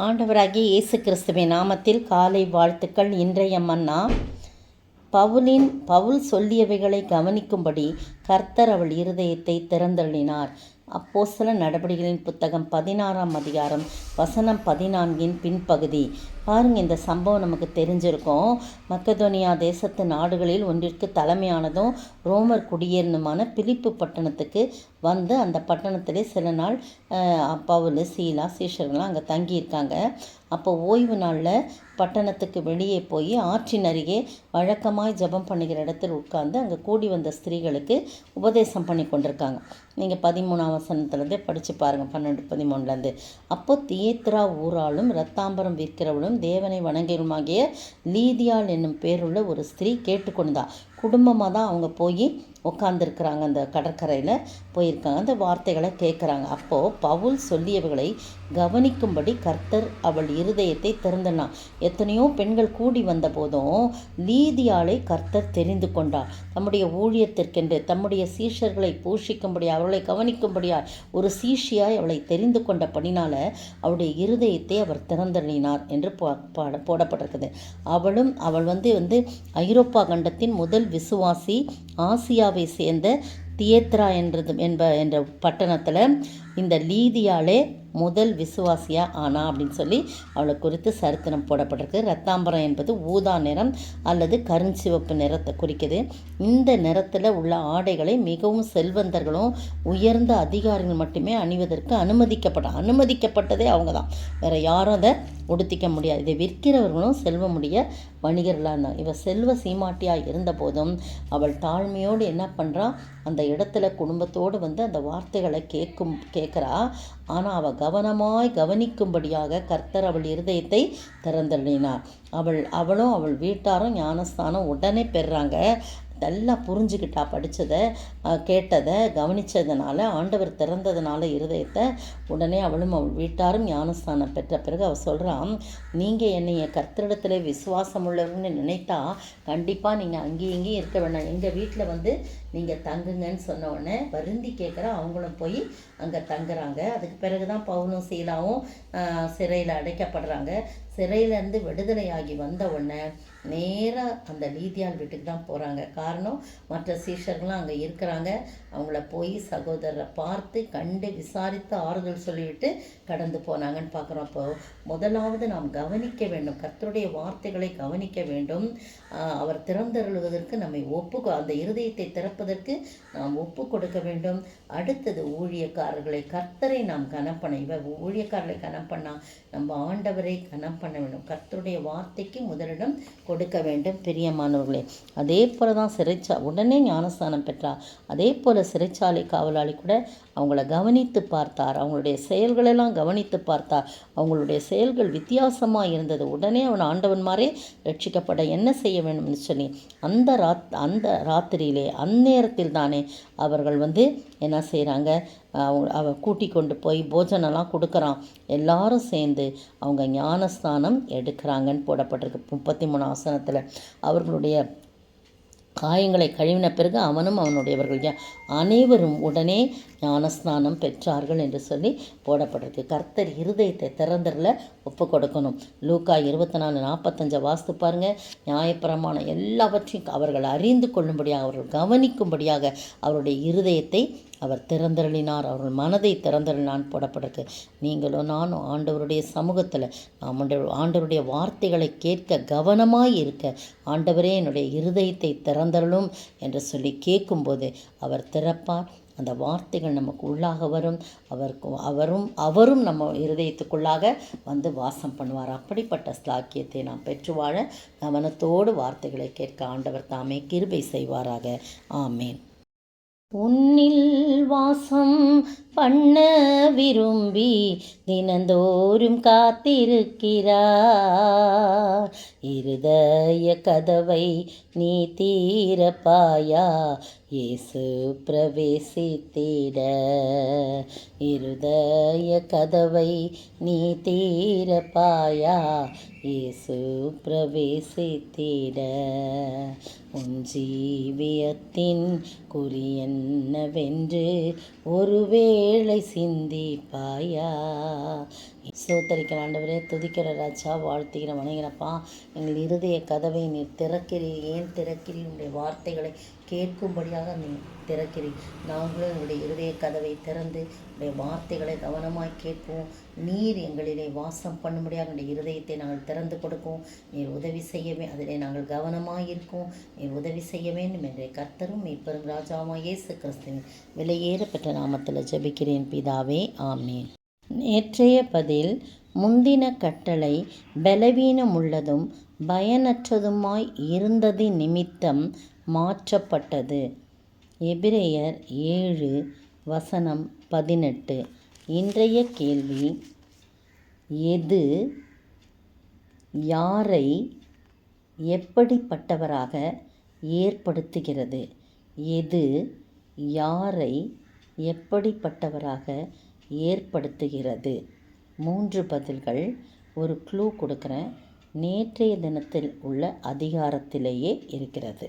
ஆண்டவராகிய இயேசு கிறிஸ்துவின் நாமத்தில் காலை வாழ்த்துக்கள். இன்றைய மன்னா, பவுல் சொல்லியவைகளை கவனிக்கும்படி கர்த்தர் அவள் இருதயத்தை திறந்தள்ளினார். அப்போஸ்தலர் நடபடிகளின் புத்தகம் 16ஆம் அதிகாரம் வசனம் 14 பின்பகுதி. பாருங்கள், இந்த சம்பவம் நமக்கு தெரிஞ்சிருக்கும். மக்கதோனியா தேசத்து நாடுகளில் ஒன்றிற்கு தலைமையானதும் ரோமர் குடியேறணுமான பிலிப்பு பட்டணத்துக்கு வந்து அந்த பட்டணத்திலே சில நாள் பவுல், சீலா, சீஷர்கள்லாம் அங்கே தங்கியிருக்காங்க. அப்போ ஓய்வு நாளில் பட்டணத்துக்கு வெளியே போய் ஆற்றின் அருகே வழக்கமாய் ஜெபம் பண்ணுகிற இடத்தில் உட்கார்ந்து அங்கே கூடி வந்த ஸ்திரீகளுக்கு உபதேசம் பண்ணி கொண்டிருக்காங்க. நீங்கள் 13ஆம் வசனத்துலேருந்தே படித்து பாருங்கள், 12-13. அப்போ தியேத்ரா ஊராலும் இரத்தாம்பரம் விற்கிறவளும் தேவனை வணங்கியவளுமாகிய லீதியாள் என்னும் பேருள்ள ஒரு ஸ்திரீ கேட்டுக்கொண்டா. குடும்பமாக தான் அவங்க போய் உட்காந்துருக்குறாங்க, அந்த கடற்கரையில் போயிருக்காங்க. அந்த வார்த்தைகளை கேட்குறாங்க. அப்போது பவுல் சொல்லியவர்களை கவனிக்கும்படி கர்த்தர் அவள் இருதயத்தை திறந்தனான். எத்தனையோ பெண்கள் கூடி வந்த போதும் லீதியாளை கர்த்தர் தெரிந்து கொண்டார். தம்முடைய ஊழியத்திற்கென்று தம்முடைய சீஷர்களை பூஷிக்கும்படியா, அவளை கவனிக்கும்படியா ஒரு சீஷியாய் அவளை தெரிந்து கொண்டபடினால அவளுடைய இருதயத்தை அவர் திறந்தள்ளினார் என்று போடப்பட்டிருக்குது. அவள் வந்து ஐரோப்பா கண்டத்தின் முதல் விசுவாசி, ஆசியாவை சேர்ந்த தியேத்ரா என்ற பட்டணத்தில் இந்த லீதியாலே முதல் விசுவாசியாக ஆனா அப்படின்னு சொல்லி அவளை குறித்து சரித்திரம் போடப்பட்டிருக்கு. இரத்தாம்பரம் என்பது ஊதா நிறம் அல்லது கருஞ்சிவப்பு நிறத்தை குறிக்குது. இந்த நிறத்தில் உள்ள ஆடைகளை மிகவும் செல்வந்தர்களும் உயர்ந்த அதிகாரிகள் மட்டுமே அணிவதற்கு அனுமதிக்கப்பட்டதே அவங்க தான். வேறு யாரும் அதை உடுத்திக்க முடியாது. இதை விற்கிறவர்களும் செல்வமுடைய வணிகர்களாக இருந்தாங்க. இவள் செல்வ சீமாட்டியாக இருந்த போதும் அவள் தாழ்மையோடு என்ன பண்ணுறா, அந்த இடத்துல குடும்பத்தோடு வந்து அந்த வார்த்தைகளை கேட்குறா. ஆனால் அவள் கவனமாய் கவனிக்கும்படியாக கர்த்தர் அவள் இருதயத்தை திறந்தள்ளினார். அவளும் அவள் வீட்டாரும் ஞானஸ்தானம் உடனே பெறுறாங்க. நல்லா புரிஞ்சுக்கிட்டா, படித்ததை கேட்டதை கவனித்ததுனால, ஆண்டவர் திறந்ததுனால இருதயத்தை. உடனே அவளும் அவள் வீட்டாரும் ஞானஸ்தானம் பெற்ற பிறகு அவள் சொல்கிறான், நீங்கள் என்னைய கர்த்தரிடத்துல விசுவாசம் உள்ளவர்னு நினைத்தா கண்டிப்பாக நீங்கள் அங்கேயும் இங்கேயும் இருக்க வேண்டாம், எங்கள் வீட்டில் வந்து நீங்கள் தங்குங்கன்னு சொன்ன உடனே வருந்தி கேட்குற அவங்களும் போய் அங்கே தங்குறாங்க. அதுக்கு பிறகு தான் பவுலும் சீலாவும் சிறையில் அடைக்கப்படுறாங்க. சிறையிலேருந்து விடுதலையாகி வந்த உடனே நேராக அந்த லீதியாள் வீட்டுக்கு தான் போகிறாங்க. காரணம், மற்ற சீஷர்கள்லாம் அங்கே இருக்கிறாங்க. அவங்கள போய் சகோதரரை பார்த்து கண்டு விசாரித்து ஆறுதல் சொல்லிவிட்டு கடந்து போனாங்கன்னு பார்க்குறோம். அப்போ முதலாவது நாம் கவனிக்க வேண்டும், கர்த்தருடைய வார்த்தைகளை கவனிக்க வேண்டும். அவர் திறந்தருளுவதற்கு நம்மை அந்த இருதயத்தை திறப்பதற்கு நாம் ஒப்பு கொடுக்க வேண்டும். அடுத்தது ஊழியக்காரர்களை, கர்த்தரை நாம் கனம் பண்ண, ஊழியக்காரர்களை கனம் பண்ணால் நம்ம ஆண்டவரை கனம் பண்ண வேண்டும். கர்த்தருடைய வார்த்தைக்கு முதலிடம் கொடுக்க வேண்டும். பிரியமானவர்களே, அதே போல தான் உடனே ஞானஸ்தானம் பெற்றார். அதே போல் சிறைச்சாலை காவலாளி கூட அவங்கள கவனித்து பார்த்தார். அவங்களுடைய செயல்களெல்லாம் கவனித்து பார்த்தார். அவங்களுடைய செயல்கள் வித்தியாசமாக இருந்தது. உடனே அவன் ஆண்டவன்மாரே ரட்சிக்கப்பட என்ன செய்ய வேண்டும்னு சொல்லி அந்த ராத்திரியிலே அந்நேரத்தில் தானே அவர்கள் வந்து என்ன செய்கிறாங்க, அவ கூட்டி கொண்டு போய் போஜனெல்லாம் கொடுக்குறான். எல்லாரும் சேர்ந்து அவங்க ஞானஸ்தானம் எடுக்கிறாங்கன்னு போடப்பட்டிருக்கு 33 வசனத்தில். அவர்களுடைய காயங்களை கழுவின பிறகு அவனும் அவனுடையவர்கள் அனைவரும் உடனே ஞானஸ்நானம் பெற்றார்கள் என்று சொல்லி போடப்பட்டிருக்கு. கர்த்தர் இருதயத்தை திறந்தரில் ஒப்பு கொடுக்கணும். லூக்கா 24:45 வாஸ்து பாருங்கள். நியாயப்பிரமாண எல்லாவற்றையும் அவர்கள் அறிந்து கொள்ளும்படியாக, அவர்கள் கவனிக்கும்படியாக அவருடைய இருதயத்தை அவர் திறந்தருளினார், அவர்கள் மனதை திறந்தருளினான் போடப்பட்டிருக்கு. நீங்களும் நானும் ஆண்டவருடைய சமூகத்தில் ஆண்டவருடைய வார்த்தைகளை கேட்க கவனமாய் இருக்க, ஆண்டவரே என்னுடைய இருதயத்தை திறந்தருளும் என்று சொல்லி கேட்கும்போது அவர் திறப்பார். அந்த வார்த்தைகள் நமக்கு உள்ளாக வரும். அவரும் நம்ம இருதயத்துக்குள்ளாக வந்து வாசம் பண்ணுவார். அப்படிப்பட்ட ஸ்லாக்கியத்தை நாம் பெற்று வாழ கவனத்தோடு வார்த்தைகளை கேட்க ஆண்டவர் தாமே கிருபை செய்வாராக. ஆமேன். உன்னில் வாசம் பண்ண விரும்பி தினந்தோறும் காத்திருக்கிறார். இருதய கதவை நீ தீரப்பாயா, இயேசு பிரவேசித்திட. இருதய கதவை நீ தீரப்பாயா, இயேசு பிரவேசித்திட. உன் ஜீவியத்தின் குறி என்னவென்று ஒருவேளை சிந்திப்பாயா? ஸ்தோத்தரிக்கிற ஆண்டவரே, துதிக்கிற ராஜா, வாழ்த்துகிற வணங்கிறப்பா. எங்கள் இருதய கதவை நீர் திறக்கிறீர். ஏன் திறக்கிறீர்? உடைய வார்த்தைகளை கேட்கும்படியாக நீ திறக்கிறீர். நாங்களும் எங்களுடைய இருதய கதவை திறந்து உடைய வார்த்தைகளை கவனமாய் கேட்போம். நீர் எங்களிலே வாசம் பண்ணும்படியாக எங்களுடைய இருதயத்தை நாங்கள் திறந்து கொடுப்போம். நீர் உதவி செய்யவே அதிலே நாங்கள் கவனமாக இருக்கோம். நீர் உதவி செய்ய வேண்டும் என்ற கர்த்தரும் இப்பெரும் ராஜாவாகிய இயேசு கிறிஸ்துவின் விலையேற பெற்ற நாமத்தில் ஜெபிக்கிறேன் பிதாவே, ஆமென். நேற்றைய பதில், முந்தின கட்டளை பலவீனமுள்ளதும் பயனற்றதுமாய் இருந்தது நிமித்தம் மாற்றப்பட்டது. எபிரேயர் 7:18. இன்றைய கேள்வி, எது யாரை எப்படிப்பட்டவராக ஏற்படுத்துகிறது? எது யாரை எப்படிப்பட்டவராக ஏற்படுத்துகிறது? 3 பதில்கள். ஒரு க்ளூ கொடுக்குறேன். நேற்றைய தினத்தில் உள்ள அதிகாரத்திலேயே இருக்கிறது.